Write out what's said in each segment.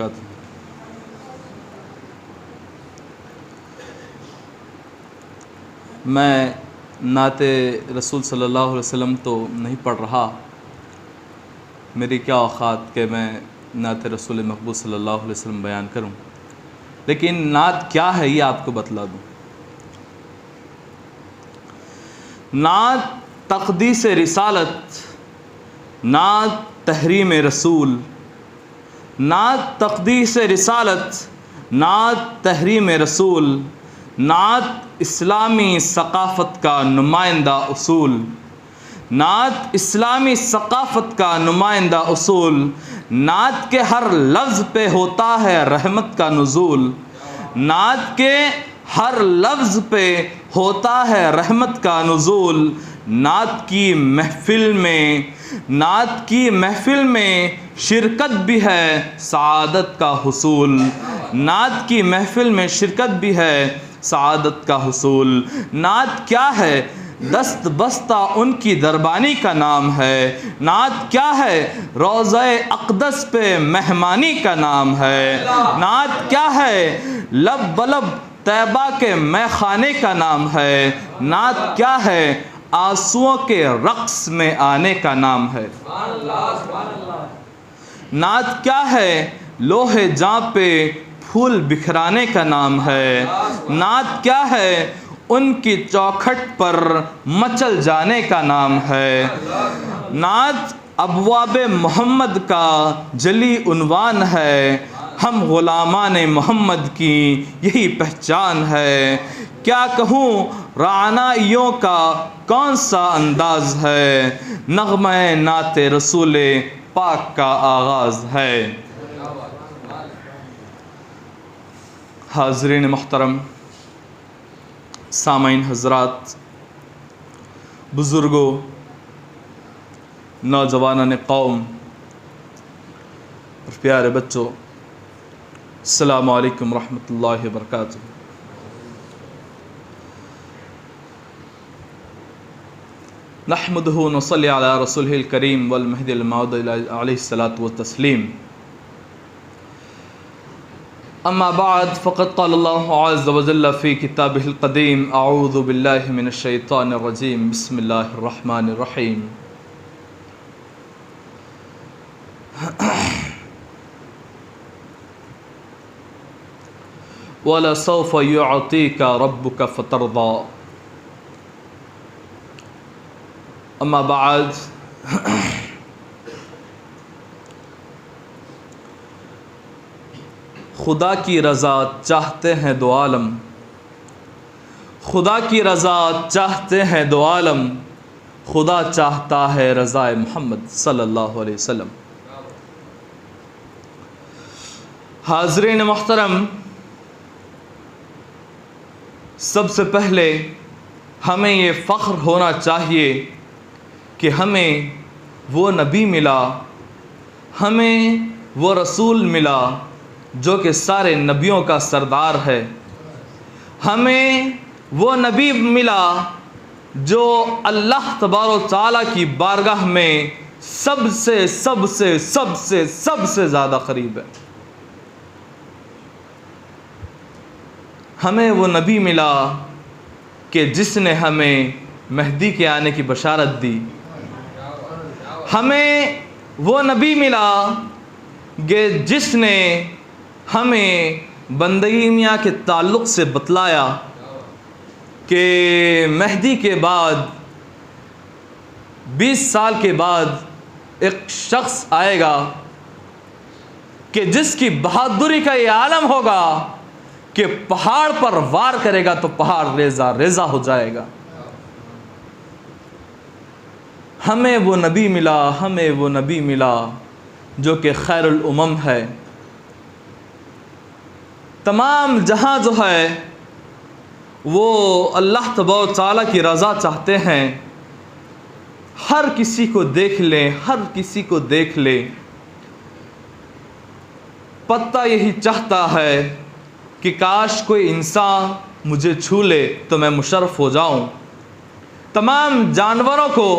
वबरकातुहू। मैं नाते रसूल सल्लल्लाहु अलैहि वसल्लम तो नहीं पढ़ रहा, मेरी क्या औकात कि मैं नाते रसूल मकबूल सल्लल्लाहु अलैहि वसल्लम बयान करूं, लेकिन नात क्या है ये आपको बतला दूं। नात तक़दीस रिसालत, नात तहरीम रसूल, नात तक़दीस रिसालत, नात तहरीम रसूल, नात इस्लामी सक़ाफ़त का नुमाइंदा उसूल, नात इस्लामी सक़ाफ़त का नुमाइंदा उसूल, नात के हर लफ्ज़ पे होता है रहमत का नुज़ूल, नात के हर लफ्ज़ पे होता है रहमत का नुज़ूल, नात की महफ़िल में, नात की महफ़िल में शिरकत भी है सआदत का हुसूल, नात की महफ़िल में शिरकत भी है सआदत का हुसूल। नात क्या है? दस्त बस्ता उनकी दरबानी का नाम है। नात क्या है? रोज़े अक़दस पे मेहमानी का नाम है। नात क्या है? लब बलब तैबा के मैखाने का नाम है। नात क्या है? आंसुओं के रक़्स में आने का नाम है। नात क्या है? लोहे जाँ पे फूल बिखराने का नाम है। नात क्या है? उनकी चौखट पर मचल जाने का नाम है। नात अबवाबे मोहम्मद का जली उन्वान है। हम ग़ुलामान मोहम्मद की यही पहचान है। क्या कहूँ रानाइयों का कौन सा अंदाज़ है, नग़्मे नाते रसूल पाक का आगाज़ है। हाज़रीन मोहतरम, सामाइन हज़रात, बुज़ुर्गों, नौजवानान कौम और प्यारे बच्चों, अस्सलामु अलैकुम रहमतुल्लाहि व बरकातुहू। नहमदुहु व नसल्ली अला रसूलिहिल करीम वल महदिल मौऊद अलैहिस्सलातु व तस्लीम। अम्मा बाद फ़क़द क़ाल अल्लाहु अज़्ज़ व जल्ल फ़ी किताबिहिल क़दीम अऊज़ु बिल्लाहि मिनश शैतानिर रजीम बिस्मिल्लाहिर रहमानिर रहीम। वला सौफ़ युअतीका रब्बुका फ़तरदा। अम्मा बाद, खुदा की रज़ा चाहते हैं दो आलम, खुदा की रज़ा चाहते हैं दो आलम, खुदा चाहता है रज़ाए मोहम्मद सल्लल्लाहु अलैहि वसल्लम। हाज़रीन मोहतरम, सबसे पहले हमें ये फ़ख्र होना चाहिए कि हमें वो नबी मिला, हमें वो रसूल मिला जो कि सारे नबियों का सरदार है। हमें वो नबी मिला जो अल्लाह तबारक व तआला की बारगाह में सबसे सबसे सबसे सबसे ज़्यादा करीब है। हमें वो नबी मिला कि जिसने हमें मेहदी के आने की बशारत दी। हमें वो नबी मिला कि जिसने हमें बंदगी मियाँ के ताल्लुक़ से बतलाया कि मेहदी के बाद 20 साल के बाद एक शख्स आएगा कि जिसकी बहादुरी का ये आलम होगा कि पहाड़ पर वार करेगा तो पहाड़ रेज़ा रेज़ा हो जाएगा। हमें वो नबी मिला, हमें वो नबी मिला जो कि खैरुल उमम है। तमाम जहाँ जो है वो अल्लाह तबारक व तआला की रज़ा चाहते हैं। हर किसी को देख लें, हर किसी को देख लें, पत्ता यही चाहता है कि काश कोई इंसान मुझे छू ले तो मैं मुशर्रफ हो जाऊं। तमाम जानवरों को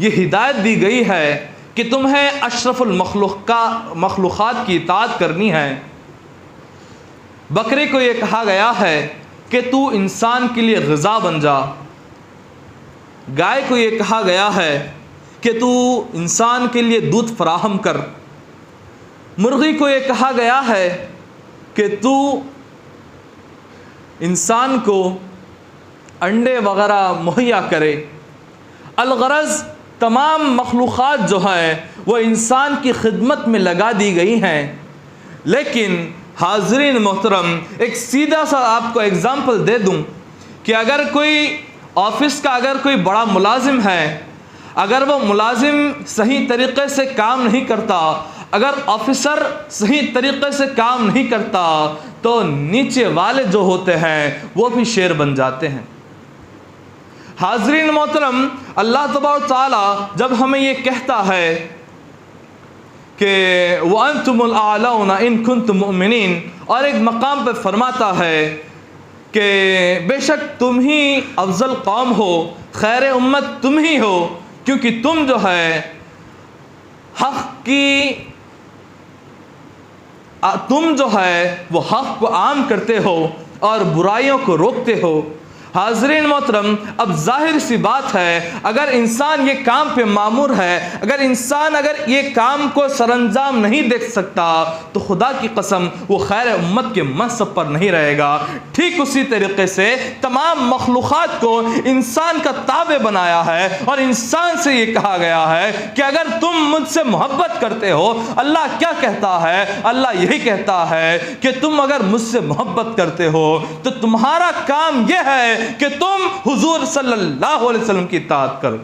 ये हिदायत दी गई है कि तुम्हें अशरफुल मखलूक़ात की इताअत करनी है। बकरे को ये कहा गया है कि तू इंसान के लिए ग़िज़ा बन जा। गाय को ये कहा गया है कि तू इंसान के लिए दूध फराहम कर। मुर्गी को ये कहा गया है कि तू इंसान को अंडे वग़ैरह मुहैया करे। अलगरज़ तमाम मखलूक़ात जो है वो इंसान की खिदमत में लगा दी गई हैं। लेकिन हाज़रीन मोहतरम, एक सीधा सा आपको एग्ज़ाम्पल दे दूं कि अगर कोई ऑफ़िस का अगर कोई बड़ा मुलाजिम है, अगर वो मुलाजिम सही तरीक़े से काम नहीं करता, अगर ऑफिसर सही तरीक़े से काम नहीं करता, तो नीचे वाले जो होते हैं वो भी शेर बन जाते हैं। हाज़रीन मोहतरम, अल्लाह तबारक व तआला जब हमें ये कहता है कि व अंतुमुल आलौना इन कुंतुम मुमिनीन, और एक मकाम पर फरमाता है कि बेशक तुम ही अफजल कौम हो, खैर उम्मत तुम ही हो, क्योंकि तुम जो है हक़ की तुम जो है वो हक़ को आम करते हो और बुराइयों को रोकते हो। हाज़रीन मोहतरम, अब जाहिर सी बात है, अगर इंसान ये काम पे मामूर है, अगर इंसान अगर ये काम को सरअंजाम नहीं देख सकता, तो खुदा की कसम वो खैर उम्मत के मनसब पर नहीं रहेगा। ठीक उसी तरीके से तमाम मखलूक़ात को इंसान का ताबे बनाया है और इंसान से ये कहा गया है कि अगर तुम मुझसे मोहब्बत करते हो, अल्लाह क्या कहता है? अल्लाह यही कहता है कि तुम अगर मुझसे मोहब्बत करते हो तो तुम्हारा काम यह है कि तुम हुजूर सल्लल्लाहु अलैहि वसल्लम की इताअत करो।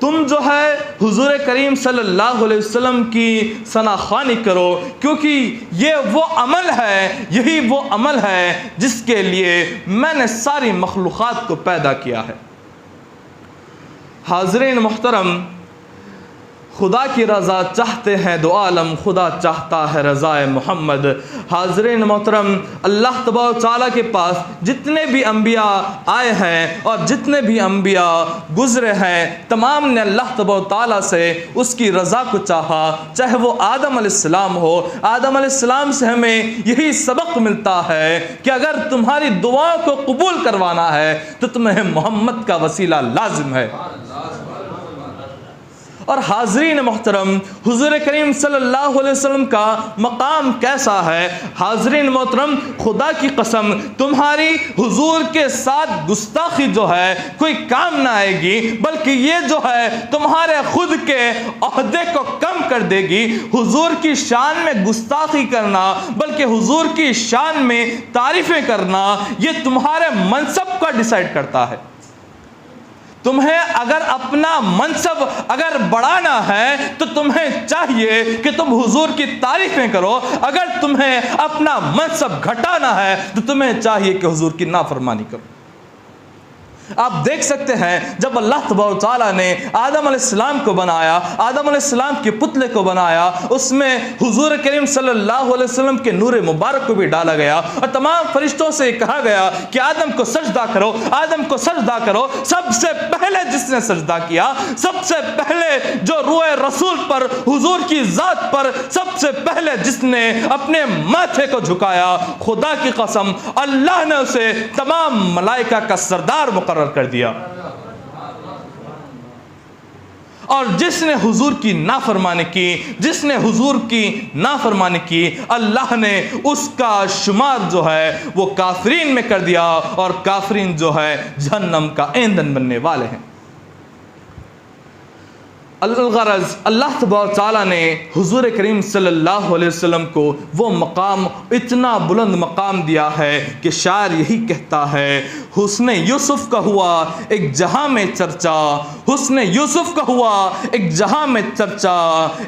तुम जो है हुजूर करीम सल्लल्लाहु अलैहि वसल्लम की सनाखानी करो, क्योंकि ये वो अमल है, यही वो अमल है जिसके लिए मैंने सारी मखलूक़ात को पैदा किया है। हाज़रीन मोहतरम, खुदा की रज़ा चाहते हैं दो आलम, खुदा चाहता है रज़ाए मोहम्मद। हाज़रीन मोहतरम, अल्लाह तबारक व तआला के पास जितने भी अम्बिया आए हैं और जितने भी अम्बिया गुज़रे हैं, तमाम ने अल्लाह तबारक व तआला से उसकी रज़ा को चाहा। चाहे वो आदम अलैहिस्सलाम हो, आदम अलैहिस्सलाम से हमें यही सबक मिलता है कि अगर तुम्हारी दुआओं को कबूल करवाना है तो तुम्हें मोहम्मद का वसीला लाजिम है। और हाज़रीन मोहतरम, हुज़ूर करीम सल्लल्लाहु अलैहि वसल्लम का मकाम कैसा है? हाज़रीन मोहतरम, खुदा की कसम, तुम्हारी हुज़ूर के साथ गुस्ताखी जो है कोई काम ना आएगी, बल्कि ये जो है तुम्हारे खुद के ओहदे को कम कर देगी। हुज़ूर की शान में गुस्ताखी करना, बल्कि हुज़ूर की शान में तारीफ़ें करना, ये तुम्हारे मनसब का डिसाइड करता है। तुम्हें अगर अपना मनसब अगर बढ़ाना है तो तुम्हें चाहिए कि तुम हुजूर की तारीफें करो। अगर तुम्हें अपना मनसब घटाना है तो तुम्हें चाहिए कि हुजूर की नाफरमानी करो। आप देख सकते हैं, जब अल्लाह तबारक व तआला ने आदम अलैहिस्सलाम को बनाया, आदम अलैहिस्सलाम के पुतले को बनाया, उसमें हुजूर करीम सल्लल्लाहु अलैहि वसल्लम के नूर मुबारक को भी डाला गया और तमाम फरिश्तों से कहा गया कि आदम को सजदा करो, आदम को सजदा करो। सबसे पहले जिसने सजदा किया, सबसे पहले जो रूए रसूल पर, हुजूर की ज़ात पर सबसे पहले जिसने अपने माथे को झुकाया, खुदा की कसम अल्लाह ने उसे तमाम मलाइका का सरदार मुकर्रर कर दिया। और जिसने हुजूर की नाफरमानी की, जिसने हुजूर की नाफरमानी की, अल्लाह ने उसका शुमार जो है वो काफिरीन में कर दिया और काफिरीन जो है जहन्नम का ईंधन बनने वाले हैं। अलगरज़ अल्लाह तबारक व तआला ने हुजूर करीम सल्लल्लाहु अलैहि वसल्लम को वो मकाम, इतना बुलंद मकाम दिया है कि शायर यही कहता है, हुस्ने यूसुफ का हुआ एक जहां में चर्चा, हुस्ने यूसुफ का हुआ एक जहां में चर्चा,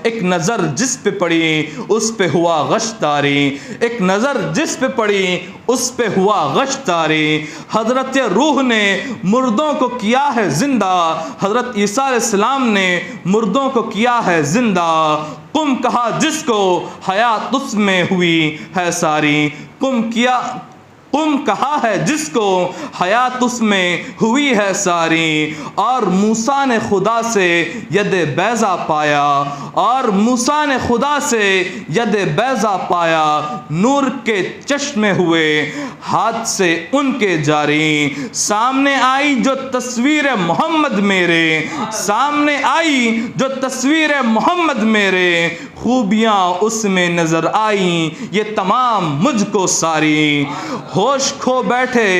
एक नज़र जिस पे पड़ी उस पे हुआ गश्तारी, एक नज़र जिस पे पड़ी उस पे हुआ गश्तारी। हज़रत रूह ने मुर्दों को किया है जिंदा, हज़रत ईसा अलैहिस्सलाम ने मुर्दों को किया है जिंदा। कुम कहा जिसको हयात उसमें हुई है सारी, कुम कहा है जिसको, हयात उसमें हुई है सारी। और मूसा ने खुदा से यद बैज़ा पाया, और मूसा ने खुदा से यद बैज़ा पाया, नूर के चश्मे हुए हाथ से उनके जारी। सामने आई जो तस्वीर मोहम्मद मेरे, सामने आई जो तस्वीर मोहम्मद मेरे, खूबियाँ उसमें नजर आई ये तमाम मुझको सारी। होश खो बैठे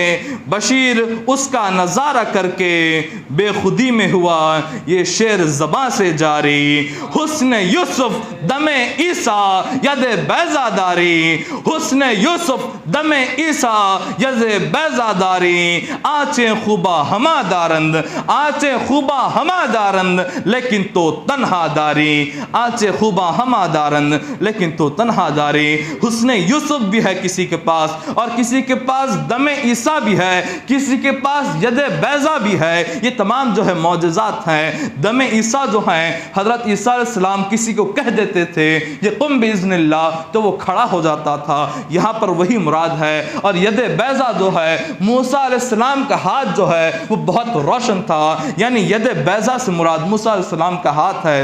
बशीर उसका नज़ारा करके, बेखुदी में हुआ ये शेर ज़बां से जारी। हुस्न यूसुफ दमे ईसा यद बैज़ादारी, हुस्न यूसुफ दमे ईसा यद बैज़ादारी। आँचें खूबा हमादारंद, आँचें खूबा हमादारंद लेकिन तो तन्हा दारी, आँचें खूबा हमादारंद लेकिन तो तन्हा दारी। हुस्न यूसुफ भी है किसी के पास, और किसी के पास दमे ईसा भी है, किसी के पास यदे बैज़ा भी है। ये तमाम जो है मौजज़ात हैं। दमे ईसा जो हैं, हज़रत ईसा अलैहिस्सलाम किसी को कह देते थे ये कुम बिइज़्निल्लाह, तो वो खड़ा हो जाता था। यहाँ पर वही मुराद है। और यदे बैज़ा जो है, मूसा अलैहिस्सलाम का हाथ जो है वो बहुत रोशन था, यानी यदे बैज़ा से मुराद मूसा अलैहिस्सलाम का हाथ है।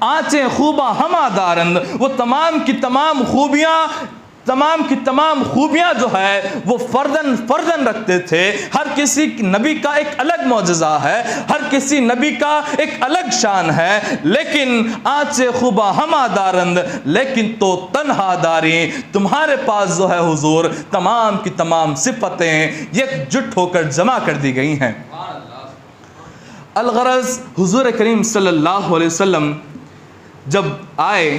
आँचें खूबा हमादारंद, वो तमाम की तमाम खूबियाँ, तमाम की तमाम खूबियाँ जो है वो फर्दन फर्दन रखते थे। हर किसी नबी का एक अलग मौजज़ा है, हर किसी नबी का एक अलग शान है। लेकिन आँचे खूबा हमादारंद लेकिन तो तन्हादारी, तुम्हारे पास जो है हुजूर तमाम की तमाम सिफतें एकजुट होकर जमा कर दी गई हैं। अलगरज़ हुजूर करीम सल्लल्लाहु अलैहि वसल्लम जब आए,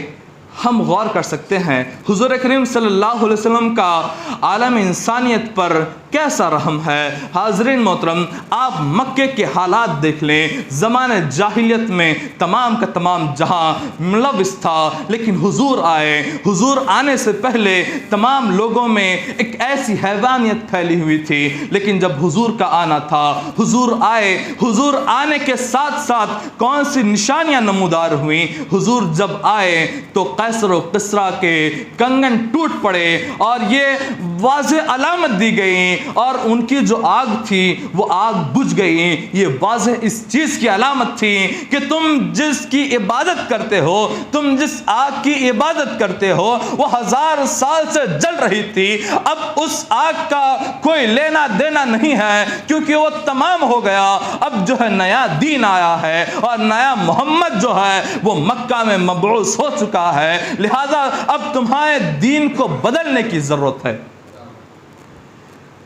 हम गौर कर सकते हैं हुजूर करीम सल्लल्लाहु अलैहि वसल्लम का आलम इंसानियत पर कैसा रहम है। हाज़रीन मोहतरम, आप मक्के के हालात देख लें। ज़माने जाहिलियत में तमाम का तमाम जहाँ मुलविस था, लेकिन हुजूर आए। हुजूर आने से पहले तमाम लोगों में एक ऐसी हैवानियत फैली हुई थी, लेकिन जब हुजूर का आना था, हुजूर आए, हुजूर आने के साथ साथ कौन सी निशानियाँ नमूदार हुई। हुजूर जब आए तो कैसर व किस्रा के कंगन टूट पड़े और ये वाज़े अलामत दी गई, और उनकी जो आग थी वो आग बुझ गई। ये वाज़े इस चीज़ की अलामत थी कि तुम जिसकी इबादत करते हो, तुम जिस आग की इबादत करते हो वो 1000 साल से जल रही थी। अब उस आग का कोई लेना देना नहीं है, क्योंकि वो तमाम हो गया। अब जो है नया दीन आया है, और नया मोहम्मद जो है वो मक्का में मबऊस हो चुका है। लिहाजा अब तुम्हारे दीन को बदलने की ज़रूरत है।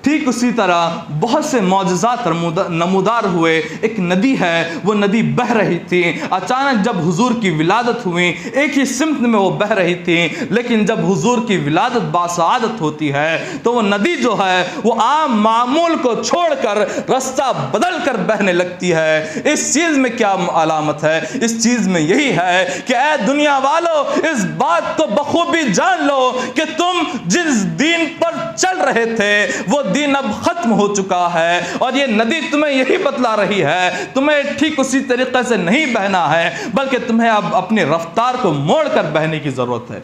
ठीक उसी तरह बहुत से मौजज़ात नमूदार हुए। एक नदी है, वो नदी बह रही थी। अचानक जब हुजूर की विलादत हुई, एक ही सिमत में वो बह रही थी, लेकिन जब हुजूर की विलादत बासआदत होती है तो वो नदी जो है वो आम मामूल को छोड़कर रास्ता बदल कर बहने लगती है। इस चीज़ में क्या अलामत है? इस चीज़ में यही है कि ऐ दुनिया वालों, इस बात को बखूबी जान लो कि तुम जिस दीन पर चल रहे थे वो दीन अब खत्म हो चुका है। और ये नदी तुम्हें यही बतला रही है, तुम्हें ठीक उसी तरीके से नहीं बहना है, बल्कि तुम्हें अब अपनी रफ्तार को मोड़कर बहने की जरूरत है।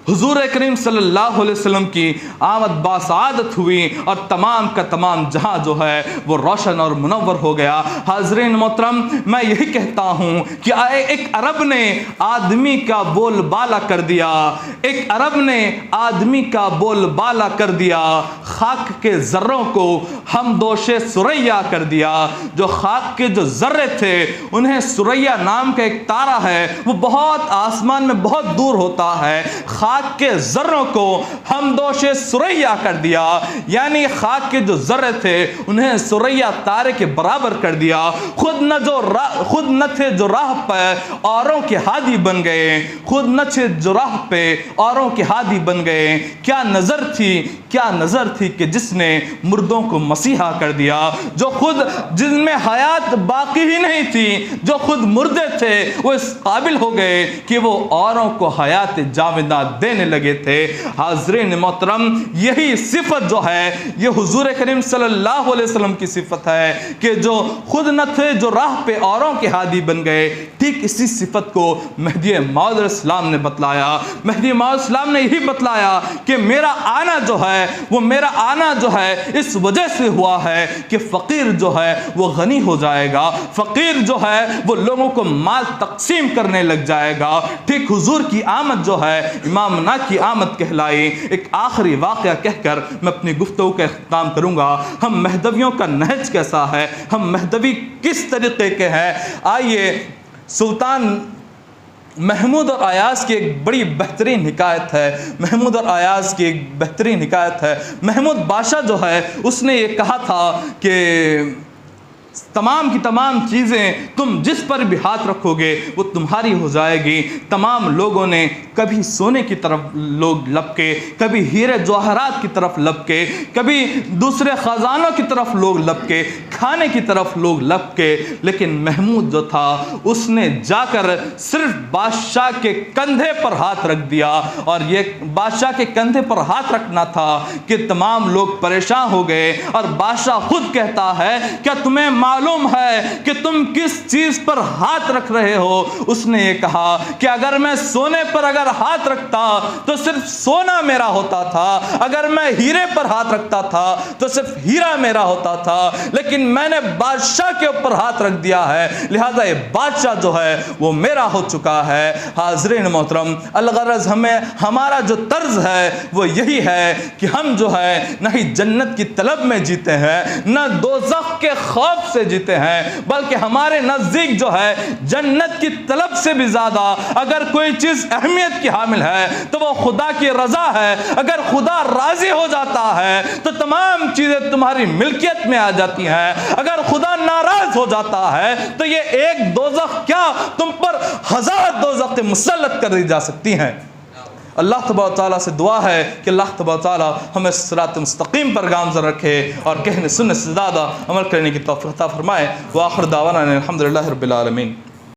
हुजूर करीम सल्लल्लाहु अलैहि वसल्लम की आमद बासआदत हुई और तमाम का तमाम जहां जो है वो रोशन और मुनव्वर हो गया। हाज़रीन मोहतरम, मैं यही कहता हूँ कि एक अरब ने आदमी का बोलबाला कर दिया, एक अरब ने आदमी का बोलबाला कर दिया। खाक के ज़र्रों को हम दोशे सुरैया कर दिया। जो खाक के जो ज़र्रे थे उन्हें सुरैया नाम का एक तारा है, वो बहुत आसमान में बहुत दूर होता है। खाक के ज़र्रों को हम दोशे सुरैया कर दिया, यानी खाक के जो ज़र्रे थे उन्हें सुरैया तारे के बराबर कर दिया। खुद न थे जो राह पे औरों के हादी बन गए, खुद न थे जो राह पे औरों के हादी बन गए। क्या नज़र थी, क्या नज़र थी कि जिसने मुर्दों को मसीहा कर दिया। जो खुद जिनमें हयात बाकी ही नहीं थी, जो खुद मुर्दे थे, वो इस काबिल हो गए कि वो औरों को हयात जाविदा देने लगे थे। हाज़रीन मोहतरम, यही सिफत जो है ये हुजूर करीम सल्लल्लाहु अलैहि वसल्लम की सिफत है कि जो खुद न थे, जो राह पे औरों के हादी बन गए। ठीक इसी सिफत को मेहदी मौऊद अलैहिस्सलाम ने बतलाया। मेहदी मौऊद अलैहिस्सलाम ने यही बतलाया कि मेरा आना जो है वो मेरा आना जो है इस वजह से हुआ है कि फ़कीर जो है वो गनी हो जाएगा, फ़कीर जो है वो लोगों को माल तकसीम करने लग जाएगा। ठीक हुजूर की आमद जो है इमाम ना की आमद कहलाई। एक आखिरी वाक़या कहकर मैं अपनी गुफ्तगू का इख्तिताम करूँगा। हम महदवियों का नहज कैसा है, हम महदवी किस तरीके के हैं। आइए सुल्तान महमूद और अयाज़ की एक बड़ी बेहतरीन हिकायत है। महमूद और अयाज़ की एक बेहतरीन हिकायत है। महमूद बादशाह जो है उसने ये कहा था कि तमाम की तमाम चीज़ें तुम जिस पर भी हाथ रखोगे वो तुम्हारी हो जाएगी। तमाम लोगों ने कभी सोने की तरफ लोग लपके, कभी हीरे जवाहरात की तरफ लपके, कभी दूसरे ख़जानों की तरफ लोग लपके, खाने की तरफ लोग लपके, लेकिन महमूद जो था उसने जाकर सिर्फ बादशाह के कंधे पर हाथ रख दिया। और ये बादशाह के कंधे पर हाथ रखना था कि तमाम लोग परेशान हो गए। और बादशाह खुद कहता है, क्या तुम्हें मालूम है कि तुम किस चीज पर हाथ रख रहे हो? उसने ये कहा कि अगर मैं सोने पर अगर हाथ रखता तो सिर्फ सोना मेरा होता था, अगर मैं हीरे पर हाथ रखता था तो सिर्फ हीरा मेरा होता था, लेकिन मैंने बादशाह के ऊपर हाथ रख दिया है, लिहाजा ये बादशाह जो है वो मेरा हो चुका है। हाज़रीन मोहतरम, अलगरज हमें हमारा जो तर्ज है वो यही है कि हम जो है न ही जन्नत की तलब में जीते हैं, न दोज़ख के खौफ से जीते हैं, बल्कि हमारे नज़दीक जो है जन्नत की तलब से भी ज़्यादा अगर कोई चीज़ अहमियत की हामिल है तो वो खुदा की रज़ा है। अगर खुदा राज़ी हो जाता है तो तमाम चीज़ें तुम्हारी मिल्कियत में आ जाती हैं। अगर खुदा नाराज़ हो जाता है तो ये एक दोज़ख क्या तुम पर 1000 दोज़खें मुसल्लत कर दी जा सकती हैं। अल्लाह तबारक तआला से दुआ है कि अल्लाह तबारक तआला हमें सिरात मुस्तकीम पर गामज़न रखे और कहने सुनने से ज़्यादा अमल करने की तौफ़ीक़ अता फ़रमाए। व आखिर दावाना अल्हम्दुलिल्लाहि रब्बिल आलमीन।